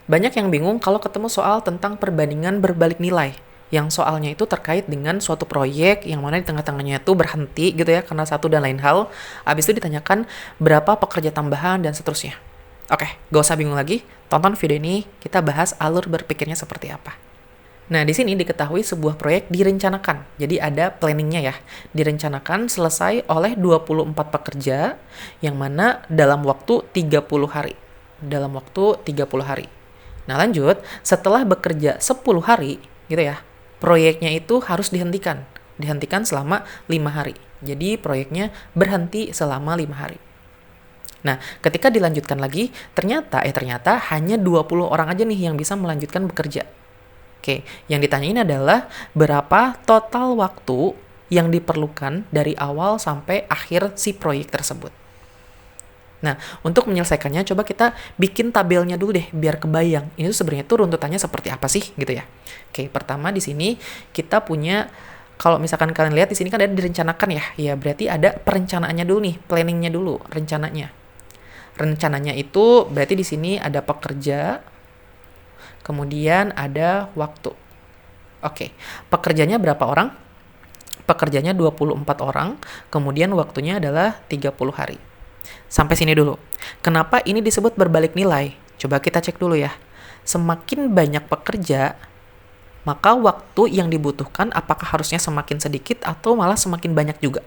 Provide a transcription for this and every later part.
Banyak yang bingung kalau ketemu soal tentang perbandingan berbalik nilai. Yang soalnya itu terkait dengan suatu proyek yang mana di tengah-tengahnya itu berhenti gitu ya karena satu dan lain hal. Habis itu ditanyakan berapa pekerja tambahan dan seterusnya. Oke, gak usah bingung lagi. Tonton video ini, kita bahas alur berpikirnya seperti apa. Nah, di sini diketahui sebuah proyek direncanakan. Jadi ada planningnya ya. Direncanakan selesai oleh 24 pekerja yang mana dalam waktu 30 hari. Dalam waktu 30 hari. Nah, lanjut, setelah bekerja 10 hari, gitu ya, proyeknya itu harus dihentikan. Dihentikan selama 5 hari. Jadi, proyeknya berhenti selama 5 hari. Nah, ketika dilanjutkan lagi, ternyata hanya 20 orang aja nih yang bisa melanjutkan bekerja. Oke, yang ditanyain adalah berapa total waktu yang diperlukan dari awal sampai akhir si proyek tersebut. Nah, untuk menyelesaikannya, coba kita bikin tabelnya dulu deh, biar kebayang. Ini tuh sebenarnya tuh runtutannya seperti apa sih, gitu ya. Oke, pertama di sini kita punya, kalau misalkan kalian lihat di sini kan ada direncanakan ya, ya berarti ada perencanaannya dulu nih, planningnya dulu, rencananya. Rencananya itu berarti di sini ada pekerja, kemudian ada waktu. Oke, pekerjanya berapa orang? Pekerjanya 24 orang, kemudian waktunya adalah 30 hari. Sampai sini dulu. Kenapa ini disebut berbalik nilai? Coba kita cek dulu ya. Semakin banyak pekerja, maka waktu yang dibutuhkan apakah harusnya semakin sedikit atau malah semakin banyak juga?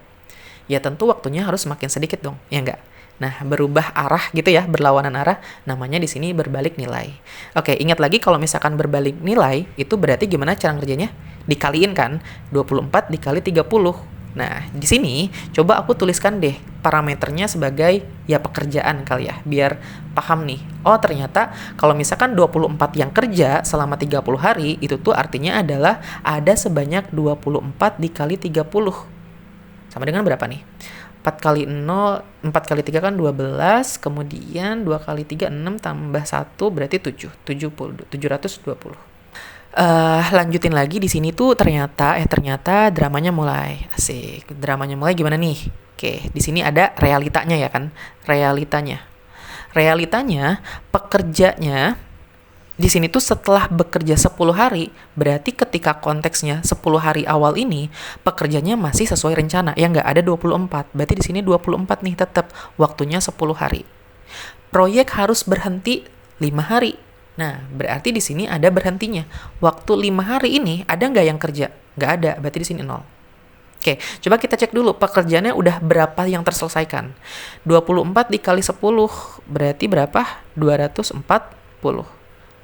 Ya tentu waktunya harus semakin sedikit dong, ya enggak? Nah, berubah arah gitu ya, berlawanan arah, namanya di sini berbalik nilai. Oke, ingat lagi kalau misalkan berbalik nilai, itu berarti gimana cara ngerjainnya? Dikaliin kan, 24 dikali 30. Nah, di sini coba aku tuliskan deh parameternya sebagai ya pekerjaan kali ya, biar paham nih. Oh, ternyata kalau misalkan 24 yang kerja selama 30 hari, itu tuh artinya adalah ada sebanyak 24 dikali 30. Sama dengan berapa nih? 4 kali 0, 4 kali 3 kan 12, kemudian 2 kali 3, 6, tambah 1 berarti 7, 720. Lanjutin lagi di sini tuh ternyata dramanya mulai. Asik. Dramanya mulai gimana nih? Oke, di sini ada realitanya ya kan? Realitanya pekerjanya di sini tuh setelah bekerja 10 hari, berarti ketika konteksnya 10 hari awal ini, pekerjanya masih sesuai rencana. Ya nggak ada 24. Berarti di sini 24 nih tetap waktunya 10 hari. Proyek harus berhenti 5 hari. Nah, berarti di sini ada berhentinya. Waktu 5 hari ini ada nggak yang kerja? Nggak ada, berarti di sini 0. Oke, coba kita cek dulu pekerjaannya udah berapa yang terselesaikan. 24 dikali 10 berarti berapa? 240.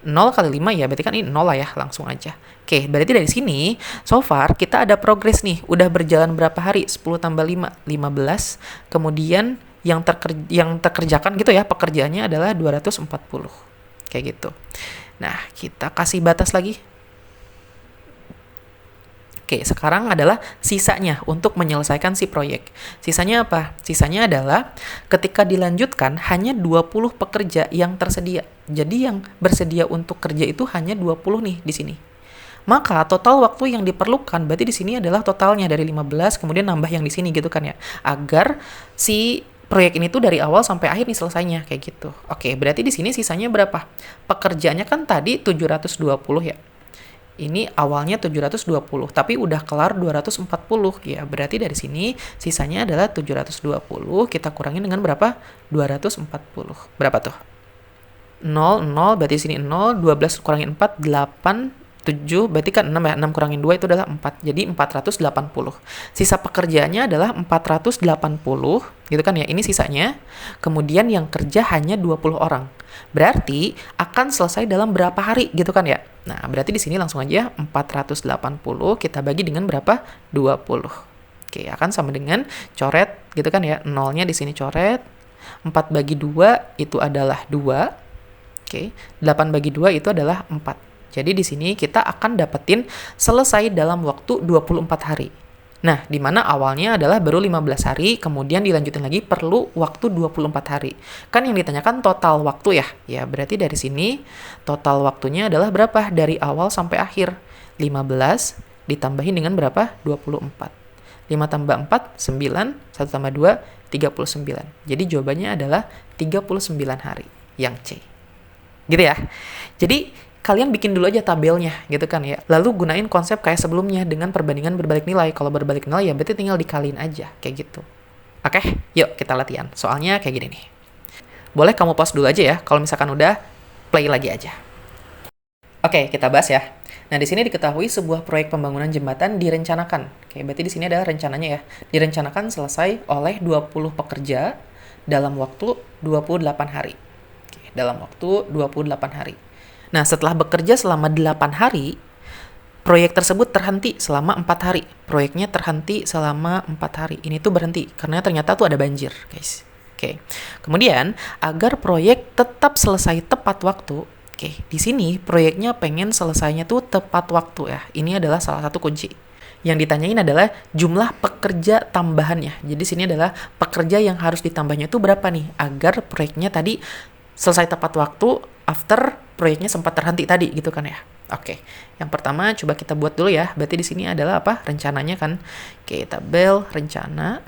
0 kali 5 ya, berarti kan ini 0 lah ya, langsung aja. Oke, berarti dari sini, so far kita ada progres nih, udah berjalan berapa hari? 10 tambah 5, 15. Kemudian yang terkerjakan gitu ya, pekerjaannya adalah 240. Kayak gitu. Nah, kita kasih batas lagi. Oke, sekarang adalah sisanya untuk menyelesaikan si proyek. Sisanya apa? Sisanya adalah ketika dilanjutkan hanya 20 pekerja yang tersedia. Jadi yang bersedia untuk kerja itu hanya 20 nih di sini. Maka total waktu yang diperlukan berarti di sini adalah totalnya dari 15 kemudian nambah yang di sini gitu kan ya. Agar si proyek ini tuh dari awal sampai akhir nih selesainya kayak gitu. Oke, berarti di sini sisanya berapa? Pekerjaannya kan tadi 720 ya. Ini awalnya 720, tapi udah kelar 240. Ya, berarti dari sini sisanya adalah 720, kita kurangin dengan berapa? 240. Berapa tuh? 0, 0, berarti sini 0, 12 kurangin 4, 8, 7, berarti kan 6 ya, 6 kurangin 2 itu adalah 4, jadi 480. Sisa pekerjaannya adalah 480, gitu kan ya, ini sisanya. Kemudian yang kerja hanya 20 orang. Berarti akan selesai dalam berapa hari, gitu kan ya. Nah, berarti di sini langsung aja 480 kita bagi dengan berapa? 20. Oke, akan sama dengan coret, gitu kan ya, nolnya di sini coret. 4 bagi 2 itu adalah 2. Oke, 8 bagi 2 itu adalah 4. Jadi di sini kita akan dapetin selesai dalam waktu 24 hari. Nah, di mana awalnya adalah baru 15 hari, kemudian dilanjutin lagi perlu waktu 24 hari. Kan yang ditanyakan total waktu ya. Ya, berarti dari sini total waktunya adalah berapa? Dari awal sampai akhir. 15 ditambahin dengan berapa? 24. 5 tambah 4, 9. 1 tambah 2, 39. Jadi jawabannya adalah 39 hari. Yang C. Gitu ya. Jadi kalian bikin dulu aja tabelnya gitu kan ya. Lalu gunain konsep kayak sebelumnya dengan perbandingan berbalik nilai. Kalau berbalik nilai ya berarti tinggal dikaliin aja kayak gitu. Oke, yuk kita latihan. Soalnya kayak gini nih. Boleh kamu pause dulu aja ya. Kalau misalkan udah, play lagi aja. Oke, kita bahas ya. Nah, di sini diketahui sebuah proyek pembangunan jembatan direncanakan. Oke, berarti di sini ada rencananya ya. Direncanakan selesai oleh 20 pekerja dalam waktu 28 hari. Oke, dalam waktu 28 hari. Nah, setelah bekerja selama 8 hari, proyek tersebut terhenti selama 4 hari. Proyeknya terhenti selama 4 hari. Ini tuh berhenti, karena ternyata tuh ada banjir, guys. Oke. Kemudian, agar proyek tetap selesai tepat waktu, oke, di sini proyeknya pengen selesainya tuh tepat waktu ya. Ini adalah salah satu kunci. Yang ditanyain adalah jumlah pekerja tambahannya. Jadi sini adalah pekerja yang harus ditambahnya itu berapa nih, agar proyeknya tadi selesai tepat waktu after proyeknya sempat terhenti tadi gitu kan ya. Oke. Yang pertama coba kita buat dulu ya. Berarti di sini adalah apa? Rencananya kan. Oke, tabel rencana.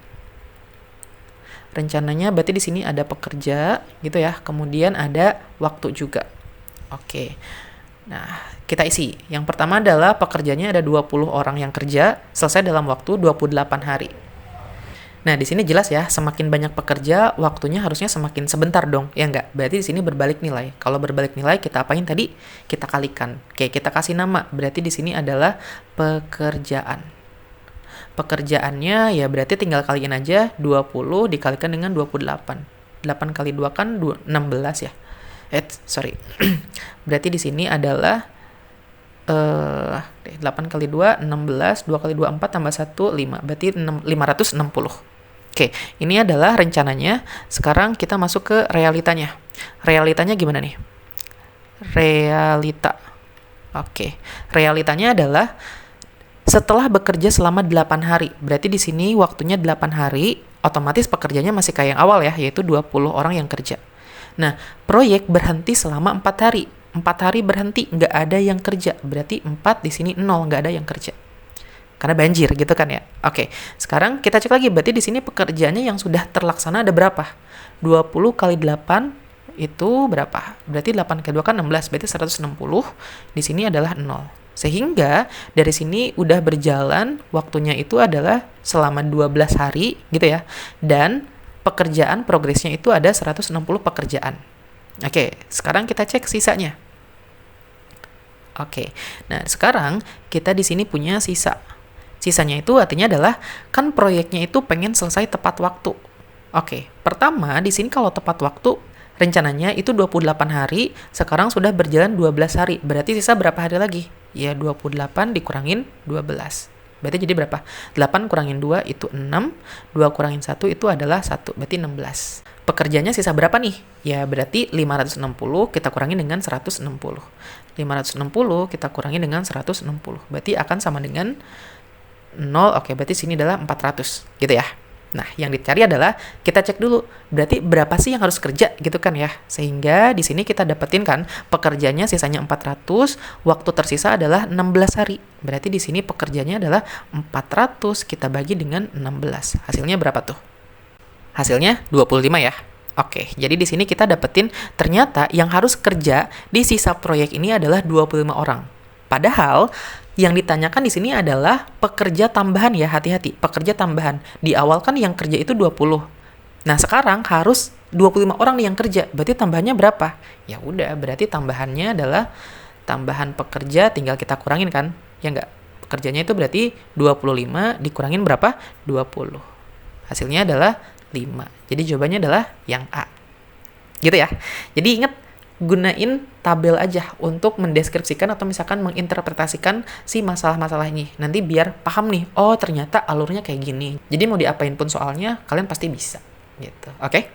Rencananya berarti di sini ada pekerja gitu ya. Kemudian ada waktu juga. Oke. Nah, kita isi. Yang pertama adalah pekerjanya ada 20 orang yang kerja, selesai dalam waktu 28 hari. Nah, di sini jelas ya, semakin banyak pekerja, waktunya harusnya semakin sebentar dong, ya nggak? Berarti di sini berbalik nilai. Kalau berbalik nilai, kita apain tadi? Kita kalikan. Oke, kita kasih nama. Berarti di sini adalah pekerjaan. Pekerjaannya ya berarti tinggal kaliin aja 20 dikalikan dengan 28. 8 kali 2 kan 16 ya. Sorry. Berarti di sini adalah 8 kali 2, 16, 2 kali 2, 4, tambah 1, 5. Berarti 560. Oke, ini adalah rencananya. Sekarang kita masuk ke realitanya. Realitanya gimana nih? Realita. Oke, realitanya adalah setelah bekerja selama 8 hari. Berarti di sini waktunya 8 hari, otomatis pekerjanya masih kayak yang awal ya, yaitu 20 orang yang kerja. Nah, proyek berhenti selama 4 hari. 4 hari berhenti, nggak ada yang kerja. Berarti 4 di sini 0, nggak ada yang kerja. Karena banjir gitu kan ya. Oke, sekarang kita cek lagi. Berarti di sini pekerjaannya yang sudah terlaksana ada berapa? 20 kali 8 itu berapa? Berarti 8 kali 2 kan 16. Berarti 160. Di sini adalah 0. Sehingga dari sini udah berjalan waktunya itu adalah selama 12 hari gitu ya. Dan pekerjaan progresnya itu ada 160 pekerjaan. Oke, sekarang kita cek sisanya. Oke, nah sekarang kita di sini punya sisa. Sisanya itu artinya adalah kan proyeknya itu pengen selesai tepat waktu. Oke, pertama di sini kalau tepat waktu rencananya itu 28 hari, sekarang sudah berjalan 12 hari. Berarti sisa berapa hari lagi? Ya 28 dikurangin 12. Berarti jadi berapa? 8 kurangin 2 itu 6, 2 kurangin 1 itu adalah 1, berarti 16. Pekerjanya sisa berapa nih? Ya berarti 560 kita kurangi dengan 160. 560 kita kurangi dengan 160. Berarti akan sama dengan 0, oke berarti sini adalah 400 gitu ya. Nah, yang dicari adalah kita cek dulu berarti berapa sih yang harus kerja gitu kan ya. Sehingga di sini kita dapetin kan pekerjanya sisanya 400, waktu tersisa adalah 16 hari. Berarti di sini pekerjanya adalah 400 kita bagi dengan 16. Hasilnya berapa tuh? Hasilnya 25 ya. Oke, jadi di sini kita dapetin ternyata yang harus kerja di sisa proyek ini adalah 25 orang. Padahal yang ditanyakan di sini adalah pekerja tambahan ya, hati-hati. Pekerja tambahan. Di awal kan yang kerja itu 20. Nah, sekarang harus 25 orang nih yang kerja. Berarti tambahannya berapa? Ya udah, berarti tambahannya adalah tambahan pekerja tinggal kita kurangin kan? Ya enggak? Pekerjanya itu berarti 25 dikurangin berapa? 20. Hasilnya adalah 5. Jadi jawabannya adalah yang A. Gitu ya. Jadi ingat, gunain tabel aja untuk mendeskripsikan atau misalkan menginterpretasikan si masalah-masalah ini. Nanti biar paham nih, oh ternyata alurnya kayak gini. Jadi mau diapain pun soalnya, kalian pasti bisa. Gitu. Oke?